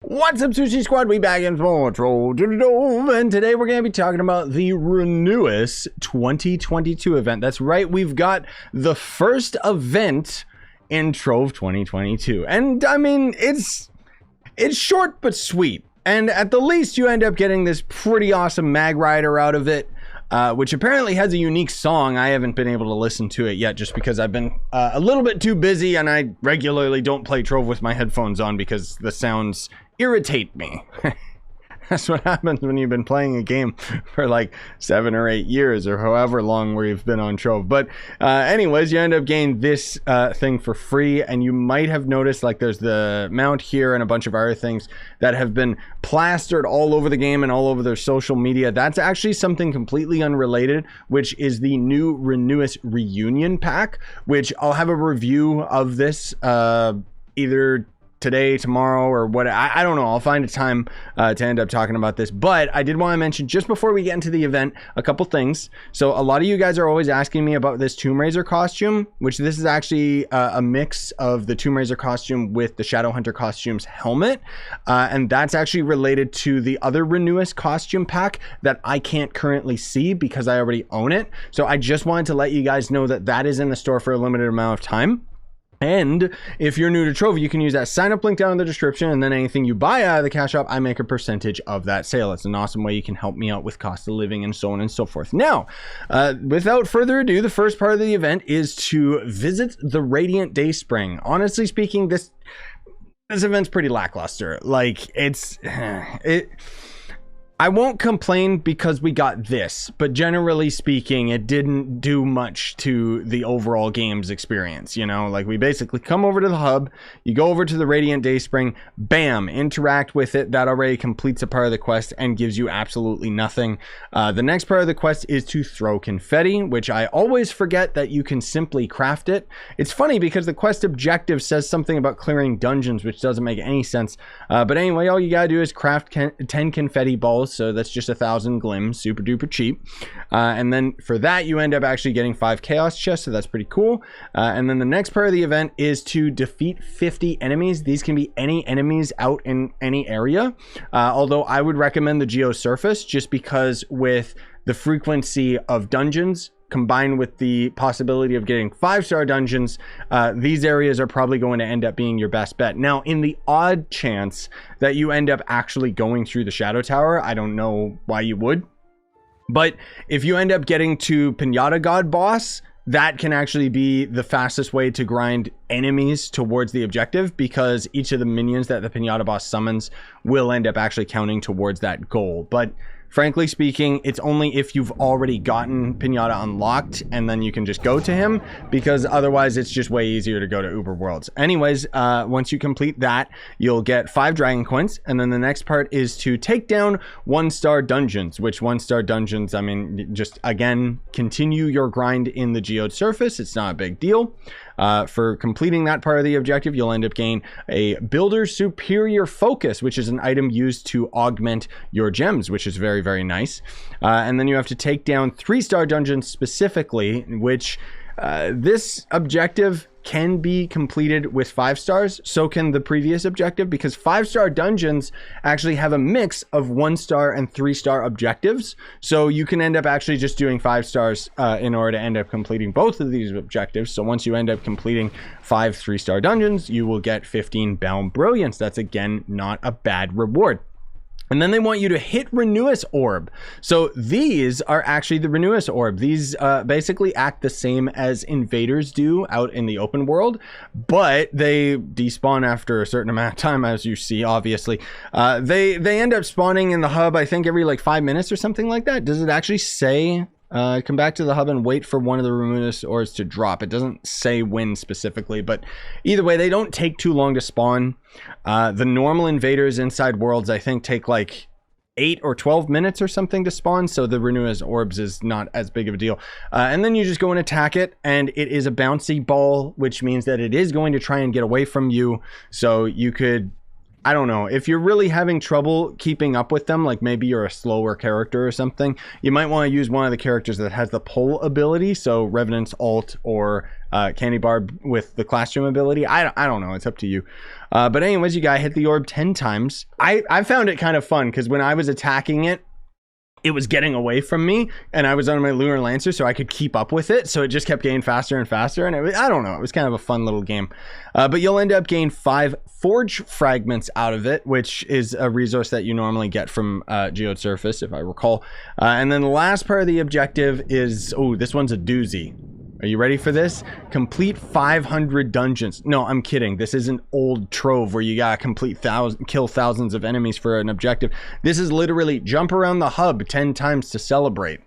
What's up, Sushi Squad? We back in for Trove, and today we're going to be talking about the Renewus 2022 event. That's right, we've got the first event in Trove 2022, and I mean, it's short but sweet, and at the least you end up getting this pretty awesome mag rider out of it. Which apparently has a unique song. I haven't been able to listen to it yet just because I've been a little bit too busy, and I regularly don't play Trove with my headphones on because the sounds irritate me. That's what happens when you've been playing a game for like 7 or 8 years or however long we've been on Trove. But anyways, you end up getting this thing for free, and you might have noticed like there's the mount here and a bunch of other things that have been plastered all over the game and all over their social media. That's actually something completely unrelated, which is the new Renewus reunion pack, which I'll have a review of this either today, tomorrow, or what. I don't know. I'll find a time to end up talking about this. But I did want to mention, just before we get into the event, a couple things. So a lot of you guys are always asking me about this Tomb Raiser costume, which this is actually a mix of the Tomb Raiser costume with the Shadowhunter costume's helmet. And that's actually related to the other Renewus costume pack that I can't currently see because I already own it. So I just wanted to let you guys know that that is in the store for a limited amount of time. And if you're new to Trove, you can use that sign up link down in the description, and then anything you buy out of the cash shop, I make a percentage of that sale. It's an awesome way you can help me out with cost of living and so on and so forth. Now, without further ado, the first part of the event is to visit the Radiant Dayspring. Honestly speaking, this event's pretty lackluster. Like, I won't complain because we got this, but generally speaking, it didn't do much to the overall game's experience. You know, like we basically come over to the hub, you go over to the Radiant Dayspring, bam, interact with it. That already completes a part of the quest and gives you absolutely nothing. The next part of the quest is to throw confetti, which I always forget that you can simply craft it. It's funny because the quest objective says something about clearing dungeons, which doesn't make any sense. But anyway, all you gotta do is craft 10 confetti balls. So that's just 1,000 glims, super duper cheap. And then for that, you end up actually getting 5 chaos chests, so that's pretty cool. And then the next part of the event is to defeat 50 enemies. These can be any enemies out in any area. Although I would recommend the Geosurface, just because with the frequency of dungeons combined with the possibility of getting 5-star dungeons, these areas are probably going to end up being your best bet. Now, in the odd chance that you end up actually going through the Shadow Tower, I don't know why you would, but if you end up getting to Pinata God boss, that can actually be the fastest way to grind enemies towards the objective, because each of the minions that the Pinata boss summons will end up actually counting towards that goal. But frankly speaking, it's only if you've already gotten Pinata unlocked, and then you can just go to him, because otherwise it's just way easier to go to Uber Worlds. Anyways, once you complete that, you'll get 5 dragon coins, and then the next part is to take down 1-star dungeons, which 1-star dungeons, I mean, just again, continue your grind in the geode surface. It's not a big deal. For completing that part of the objective, you'll end up gaining a Builder Superior Focus, which is an item used to augment your gems, which is very, very nice. And then you have to take down 3-star dungeons specifically, which this objective can be completed with 5 stars. So can the previous objective, because 5-star dungeons actually have a mix of 1-star and 3-star objectives. So you can end up actually just doing 5 stars in order to end up completing both of these objectives. So once you end up completing 5 3-star dungeons, you will get 15 Bound Brilliance. That's again not a bad reward. And then they want you to hit Renewus Orb. So these are actually the Renewus Orb. These basically act the same as invaders do out in the open world, but they despawn after a certain amount of time, as you see, obviously. They end up spawning in the hub, I think, every like 5 minutes or something like that. Does it actually say come back to the hub and wait for one of the Renewus Orbs to drop? It doesn't say when specifically, but either way, they don't take too long to spawn. The normal invaders inside worlds, I think, take like 8 or 12 minutes or something to spawn, so the Renewus Orbs is not as big of a deal. And then you just go and attack it, and it is a bouncy ball, which means that it is going to try and get away from you. So you could, I don't know, if you're really having trouble keeping up with them, like maybe you're a slower character or something, you might want to use one of the characters that has the pull ability, so Revenant's ult or candy bar with the class gym ability. I don't know. It's up to you. But anyways, you gotta hit the orb 10 times. I found it kind of fun because when I was attacking it, it was getting away from me, and I was on my Lunar Lancer, so I could keep up with it. So it just kept getting faster and faster, and I don't know, it was kind of a fun little game. But you'll end up getting 5 Forge Fragments out of it, which is a resource that you normally get from Geode Surface, if I recall. And then the last part of the objective is, oh, this one's a doozy. Are you ready for this? Complete 500 dungeons. No, I'm kidding. This isn't old Trove where you gotta kill thousands of enemies for an objective. This is literally jump around the hub 10 times to celebrate.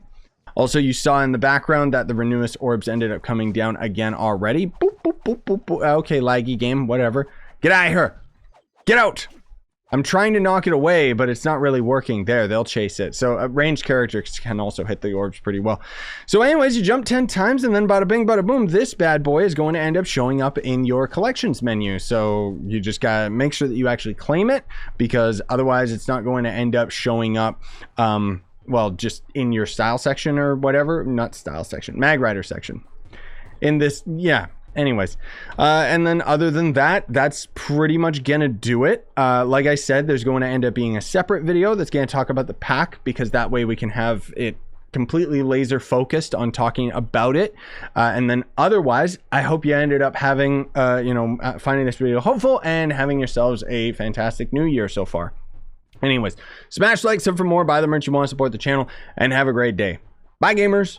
Also, you saw in the background that the Renewus orbs ended up coming down again already. Boop, boop, boop, boop, boop. Okay, laggy game, whatever. Get out of here. Get out. I'm trying to knock it away, but it's not really working. There, they'll chase it. So ranged characters can also hit the orbs pretty well. So anyways, you jump 10 times and then bada bing, bada boom, this bad boy is going to end up showing up in your collections menu. So you just gotta make sure that you actually claim it, because otherwise it's not going to end up showing up, well, just in your style section or whatever. Not style section, mag rider section. In this, yeah. Anyways, and then other than that, that's pretty much gonna do it. Like I said, there's going to end up being a separate video that's going to talk about the pack, because that way we can have it completely laser focused on talking about it. And then otherwise, I hope you ended up having, finding this video helpful and having yourselves a fantastic new year so far. Anyways, smash like, sub for more, buy the merch you want to support the channel, and have a great day. Bye, gamers.